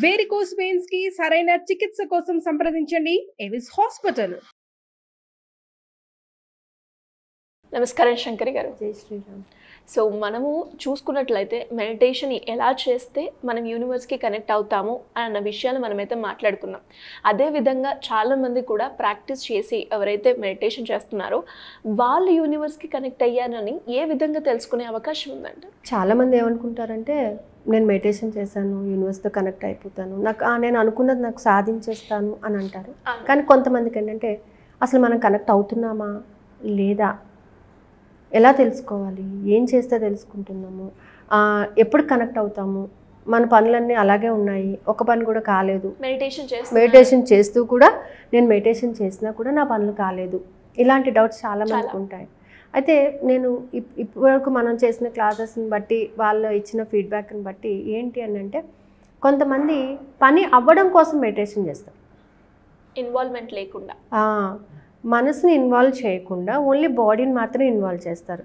Varicose veins కి సరైన చికిత్స కోసం సంప్రదించండి ఎవిస్ హాస్పిటల్. నమస్కారం శంకరి గారు. జై శ్రీరామ్. సో మనము చూసుకున్నట్లయితే మెడిటేషన్ ఎలా చేస్తే మనం యూనివర్స్కి కనెక్ట్ అవుతాము అన్న విషయాలు మనమైతే మాట్లాడుకున్నాం. అదేవిధంగా చాలామంది కూడా ప్రాక్టీస్ చేసి ఎవరైతే మెడిటేషన్ చేస్తున్నారో వాళ్ళు యూనివర్స్కి కనెక్ట్ అయ్యారని ఏ విధంగా తెలుసుకునే అవకాశం ఉందండి? చాలామంది ఏమనుకుంటారంటే నేను మెడిటేషన్ చేశాను, యూనివర్స్తో కనెక్ట్ అయిపోతాను, నేను అనుకున్నది నాకు సాధించేస్తాను అని అంటారు. కానీ కొంతమందికి ఏంటంటే అసలు మనం కనెక్ట్ అవుతున్నామా లేదా, ఎలా తెలుసుకోవాలి, ఏం చేస్తే తెలుసుకుంటున్నాము, ఎప్పుడు కనెక్ట్ అవుతాము, మన పనులన్నీ అలాగే ఉన్నాయి, ఒక పని కూడా కాలేదు, మెడిటేషన్ చేస్తూ కూడా నేను మెడిటేషన్ చేసినా కూడా నా పనులు కాలేదు, ఇలాంటి డౌట్స్ చాలా మందికి ఉంటాయి. అయితే నేను ఇప్పటివరకు మనం చేసిన క్లాసెస్ని బట్టి వాళ్ళు ఇచ్చిన ఫీడ్బ్యాక్ని బట్టి ఏంటి అని అంటే కొంతమంది పని అవ్వడం కోసం మెడిటేషన్ చేస్తారు, ఇన్వాల్వ్మెంట్ లేకుండా, మనసుని ఇన్వాల్వ్ చేయకుండా ఓన్లీ బాడీని మాత్రమే ఇన్వాల్వ్ చేస్తారు.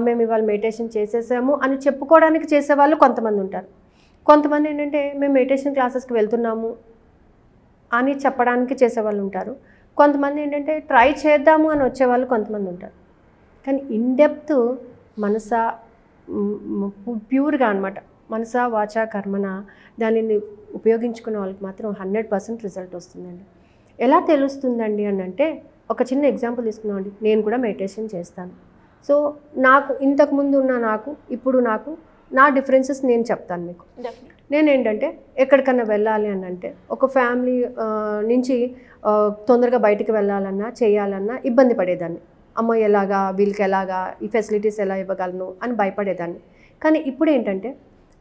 మేము ఇవాళ మెడిటేషన్ చేసేసాము అని చెప్పుకోవడానికి చేసేవాళ్ళు కొంతమంది ఉంటారు. కొంతమంది ఏంటంటే మేము మెడిటేషన్ క్లాసెస్కి వెళ్తున్నాము అని చెప్పడానికి చేసేవాళ్ళు ఉంటారు. కొంతమంది ఏంటంటే ట్రై చేద్దాము అని వచ్చేవాళ్ళు కొంతమంది ఉంటారు. కానీ ఇన్డెప్త్ మనస ప్యూర్గా అనమాట, మనస వాచ కర్మన దానిని ఉపయోగించుకునే వాళ్ళకి మాత్రం 100% రిజల్ట్ వస్తుందండి. ఎలా తెలుస్తుందండి అని అంటే ఒక చిన్న ఎగ్జాంపుల్ తీసుకున్నామండి. నేను కూడా మెడిటేషన్ చేస్తాను. సో నాకు ఇంతకుముందు ఉన్న నాకు ఇప్పుడు నాకు నా డిఫరెన్సెస్ నేను చెప్తాను మీకు. నేనేంటంటే ఎక్కడికన్నా వెళ్ళాలి అని అంటే ఒక ఫ్యామిలీ నుంచి తొందరగా బయటికి వెళ్ళాలన్నా చేయాలన్నా ఇబ్బంది పడేదాన్ని. అమ్మ ఎలాగా, వీళ్ళకి ఎలాగా, ఈ ఫెసిలిటీస్ ఎలా ఇవ్వగలను అని భయపడేదాన్ని. కానీ ఇప్పుడు ఏంటంటే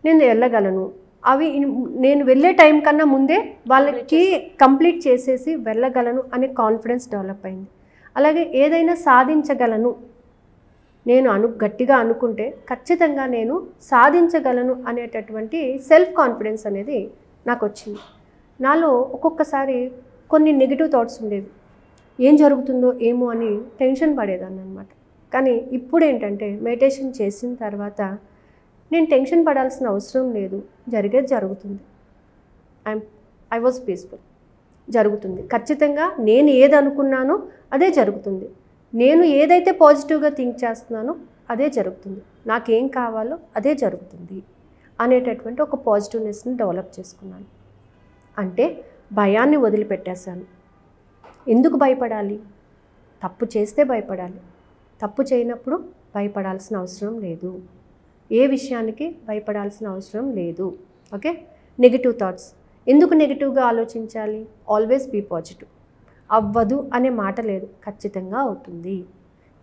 నేను వెళ్ళగలను, అవి నేను వెళ్ళే టైం కన్నా ముందే వాళ్ళకి కంప్లీట్ చేసేసి వెళ్ళగలను అనే కాన్ఫిడెన్స్ డెవలప్ అయింది. అలాగే ఏదైనా సాధించగలను, నేను గట్టిగా అనుకుంటే ఖచ్చితంగా నేను సాధించగలను అనేటటువంటి సెల్ఫ్ కాన్ఫిడెన్స్ అనేది నాకు వచ్చింది. నాలో ఒక్కొక్కసారి కొన్ని నెగిటివ్ థాట్స్ ఉండేవి, ఏం జరుగుతుందో ఏమో అని టెన్షన్ పడేదాన్ని అనమాట. కానీ ఇప్పుడు ఏంటంటే మెడిటేషన్ చేసిన తర్వాత నేను టెన్షన్ పడాల్సిన అవసరం లేదు, జరిగేది జరుగుతుంది. ఐ వాజ్ పీస్ఫుల్, జరుగుతుంది. ఖచ్చితంగా నేను ఏది అనుకున్నానో అదే జరుగుతుంది. నేను ఏదైతే పాజిటివ్గా థింక్ చేస్తున్నానో అదే జరుగుతుంది. నాకేం కావాలో అదే జరుగుతుంది అనేటటువంటి ఒక పాజిటివ్నెస్ని డెవలప్ చేసుకున్నాను. అంటే భయాన్ని వదిలిపెట్టేశాను. ఎందుకు భయపడాలి? తప్పు చేస్తే భయపడాలి, తప్పు చేయనప్పుడు భయపడాల్సిన అవసరం లేదు. ఏ విషయానికి భయపడాల్సిన అవసరం లేదు. ఓకే. నెగిటివ్ థాట్స్, ఎందుకు నెగిటివ్గా ఆలోచించాలి? Always be positive. అవ్వదు అనే మాట లేదు, ఖచ్చితంగా అవుతుంది,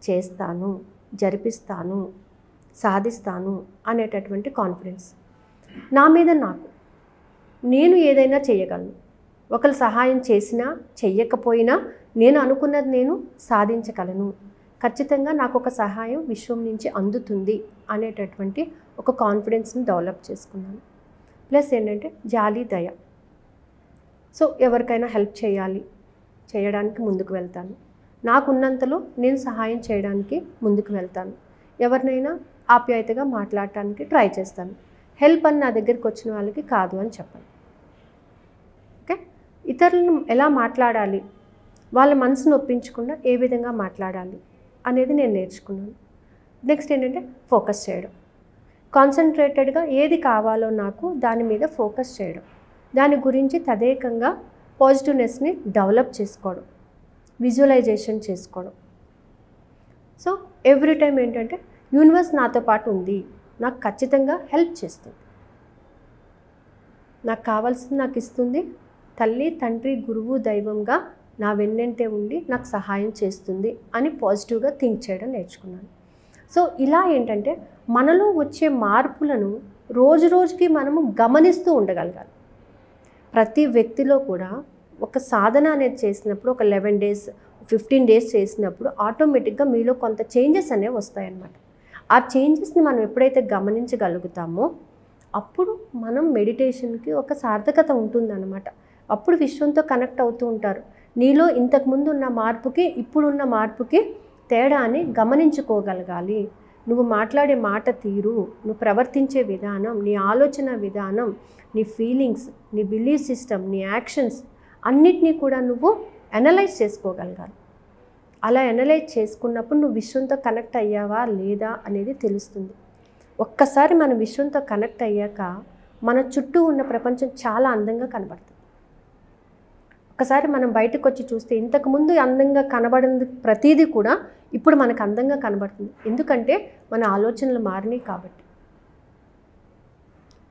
చేస్తాను, జరిపిస్తాను, సాధిస్తాను అనేటటువంటి కాన్ఫిడెన్స్. నా మీద నాకు, నేను ఏదైనా చేయగలను. ఒకరు సహాయం చేసినా చెయ్యకపోయినా నేను అనుకున్నది నేను సాధించగలను, ఖచ్చితంగా నాకు ఒక సహాయం విశ్వం నుంచి అందుతుంది అనేటటువంటి ఒక కాన్ఫిడెన్స్ని డెవలప్ చేసుకున్నాను. ప్లస్ ఏంటంటే జాలి, దయ. సో ఎవరికైనా హెల్ప్ చేయడానికి ముందుకు వెళ్తాను. నాకున్నంతలో నేను సహాయం చేయడానికి ముందుకు వెళ్తాను. ఎవరినైనా ఆప్యాయతగా మాట్లాడటానికి ట్రై చేస్తాను. హెల్ప్ అని నా దగ్గరికి వచ్చిన వాళ్ళకి కాదు అని చెప్పాను. ఓకే. ఇతరులను ఎలా మాట్లాడాలి, వాళ్ళ మనసును ఒప్పించకుండా ఏ విధంగా మాట్లాడాలి అనేది నేను నేర్చుకున్నాను. నెక్స్ట్ ఏంటంటే ఫోకస్ చేయడం, కాన్సన్ట్రేటెడ్గా ఏది కావాలో నాకు దాని మీద ఫోకస్ చేయడం, దాని గురించి తదేకంగా పాజిటివ్నెస్ని డెవలప్ చేసుకోవడం, విజువలైజేషన్ చేసుకోవడం. సో ఎవ్రీ టైం ఏంటంటే యూనివర్స్ నాతో పాటు ఉంది, నాకు ఖచ్చితంగా హెల్ప్ చేస్తుంది, నాకు కావాల్సింది నాకు ఇస్తుంది, తల్లి తండ్రి గురువు దైవంగా నా వెన్నంటే ఉండి నాకు సహాయం చేస్తుంది అని పాజిటివ్గా థింక్ చేయడం నేర్చుకున్నాను. సో ఇలా ఏంటంటే మనలో వచ్చే మార్పులను రోజు రోజుకి మనము గమనిస్తూ ఉండగలగాలి. ప్రతి వ్యక్తిలో కూడా ఒక సాధన అనేది చేసినప్పుడు ఒక 11 days 15 days చేసినప్పుడు ఆటోమేటిక్గా మీలో కొంత చేంజెస్ అనేవి వస్తాయన్నమాట. ఆ చేంజెస్ని మనం ఎప్పుడైతే గమనించగలుగుతామో అప్పుడు మనం మెడిటేషన్కి ఒక సార్థకత ఉంటుందన్నమాట. అప్పుడు విశ్వంతో కనెక్ట్ అవుతూ ఉంటారు. నీలో ఇంతకుముందు ఉన్న మార్పుకి ఇప్పుడున్న మార్పుకి తేడాని గమనించుకోగలగాలి. నువ్వు మాట్లాడే మాట తీరు, నువ్వు ప్రవర్తించే విధానం, నీ ఆలోచన విధానం, నీ ఫీలింగ్స్, నీ బిలీఫ్ సిస్టమ్, నీ యాక్షన్స్ అన్నిటినీ కూడా నువ్వు అనలైజ్ చేసుకోగలగాలి. అలా అనలైజ్ చేసుకున్నప్పుడు నువ్వు విశ్వంతో కనెక్ట్ అయ్యావా లేదా అనేది తెలుస్తుంది. ఒక్కసారి మనం విశ్వంతో కనెక్ట్ అయ్యాక మన చుట్టూ ఉన్న ప్రపంచం చాలా అందంగా కనబడుతుంది. ఒకసారి మనం బయటకు వచ్చి చూస్తే ఇంతకుముందు అందంగా కనబడింది ప్రతిదీ కూడా ఇప్పుడు మనకు అందంగా కనబడుతుంది. ఎందుకంటే మన ఆలోచనలు మారినాయి కాబట్టి,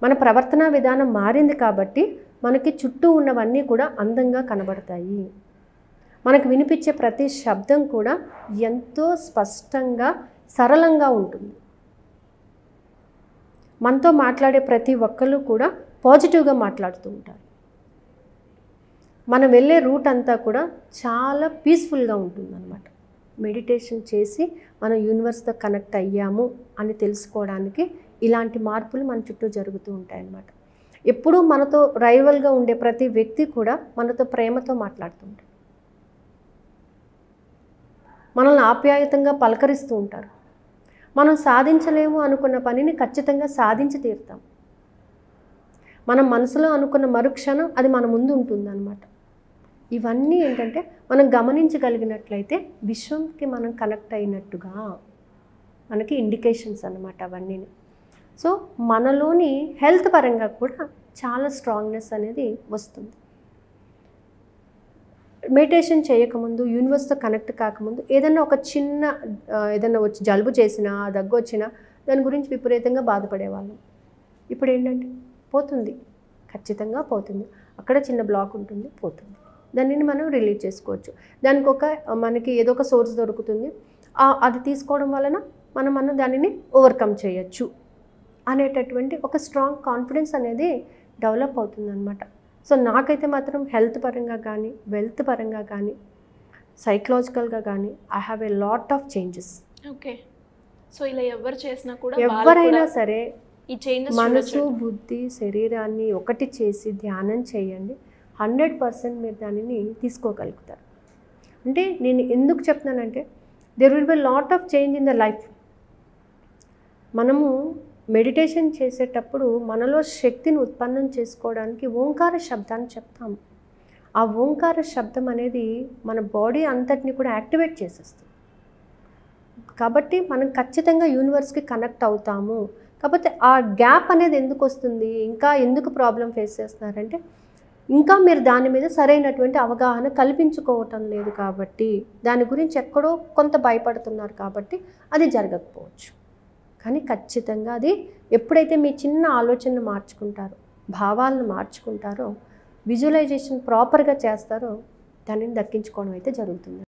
మన ప్రవర్తన విధానం మారింది కాబట్టి మనకి చుట్టూ ఉన్నవన్నీ కూడా అందంగా కనబడతాయి. మనకు వినిపించే ప్రతి శబ్దం కూడా ఎంతో స్పష్టంగా సరళంగా ఉంటుంది. మనతో మాట్లాడే ప్రతి ఒక్కరు కూడా పాజిటివ్గా మాట్లాడుతూ ఉంటారు. మనం వెళ్ళే రూట్ అంతా కూడా చాలా పీస్ఫుల్గా ఉంటుందన్నమాట. మెడిటేషన్ చేసి మనం యూనివర్స్తో కనెక్ట్ అయ్యాము అని తెలుసుకోవడానికి ఇలాంటి మార్పులు మన చుట్టూ జరుగుతూ ఉంటాయన్నమాట. ఎప్పుడూ మనతో రైవల్గా ఉండే ప్రతి వ్యక్తి కూడా మనతో ప్రేమతో మాట్లాడుతుంటారు, మనల్ని ఆప్యాయతంగా పలకరిస్తూ ఉంటారు. మనం సాధించలేము అనుకున్న పనిని ఖచ్చితంగా సాధించి తీరుతాం. మనం మనసులో అనుకున్న మరుక్షణం అది మన ముందు ఉంటుందన్నమాట. ఇవన్నీ ఏంటంటే మనం గమనించగలిగినట్లయితే విశ్వంకి మనం కనెక్ట్ అయినట్టుగా మనకి ఇండికేషన్స్ అన్నమాట అవన్నీ. సో మనలోని హెల్త్ పరంగా కూడా చాలా స్ట్రాంగ్నెస్ అనేది వస్తుంది. మెడిటేషన్ చేయకముందు, యూనివర్స్తో కనెక్ట్ కాకముందు ఏదన్నా ఒక చిన్న ఏదన్నా వచ్చి జలుబు చేసినా, దగ్గు వచ్చినా దాని గురించి విపరీతంగా బాధపడేవాళ్ళం. ఇప్పుడు ఏంటంటే పోతుంది, ఖచ్చితంగా పోతుంది. అక్కడ చిన్న బ్లాక్ ఉంటుంది, పోతుంది. దానిని మనం రిలీజ్ చేసుకోవచ్చు. దానికి మనకి ఏదో ఒక సోర్స్ దొరుకుతుంది, అది తీసుకోవడం వలన మనం దానిని ఓవర్కమ్ చేయొచ్చు అనేటటువంటి ఒక స్ట్రాంగ్ కాన్ఫిడెన్స్ అనేది డెవలప్ అవుతుందన్నమాట. సో నాకైతే మాత్రం హెల్త్ పరంగా కానీ, వెల్త్ పరంగా కానీ, సైకలాజికల్గా కానీ I have a lot of changes. Okay. So ఇలా ఎవరు చేసినా కూడా ఎవరైనా సరే ఈ చేంజెస్ మనసు, బుద్ధి, శరీరాన్ని ఒకటి చేసి ధ్యానం చేయండి, 100% మీరు దానిని తీసుకోగలుగుతారు. అంటే నేను ఎందుకు చెప్తున్నానంటే there will be lot of change in the life. మనము మెడిటేషన్ చేసేటప్పుడు మనలో శక్తిని ఉత్పన్నం చేసుకోవడానికి ఓంకార శబ్దాన్ని చెప్తాము. ఆ ఓంకార శబ్దం అనేది మన బాడీ అంతటిని కూడా యాక్టివేట్ చేసేస్తుంది. కాబట్టి మనం ఖచ్చితంగా యూనివర్స్కి కనెక్ట్ అవుతాము. కాకపోతే ఆ గ్యాప్ అనేది ఎందుకు వస్తుంది, ఇంకా ఎందుకు ప్రాబ్లం ఫేస్ చేస్తున్నారంటే ఇంకా మీరు దాని మీద సరైనటువంటి అవగాహన కల్పించుకోవటం లేదు కాబట్టి, దాని గురించి ఎక్కడో కొంత భయపడుతున్నారు కాబట్టి అది జరగకపోవచ్చు. కానీ ఖచ్చితంగా అది ఎప్పుడైతే మీ చిన్న ఆలోచనను మార్చుకుంటారో, భావాలను మార్చుకుంటారో, విజువలైజేషన్ ప్రాపర్గా చేస్తారో దానిని దక్కించుకోవడం అయితే జరుగుతుంది.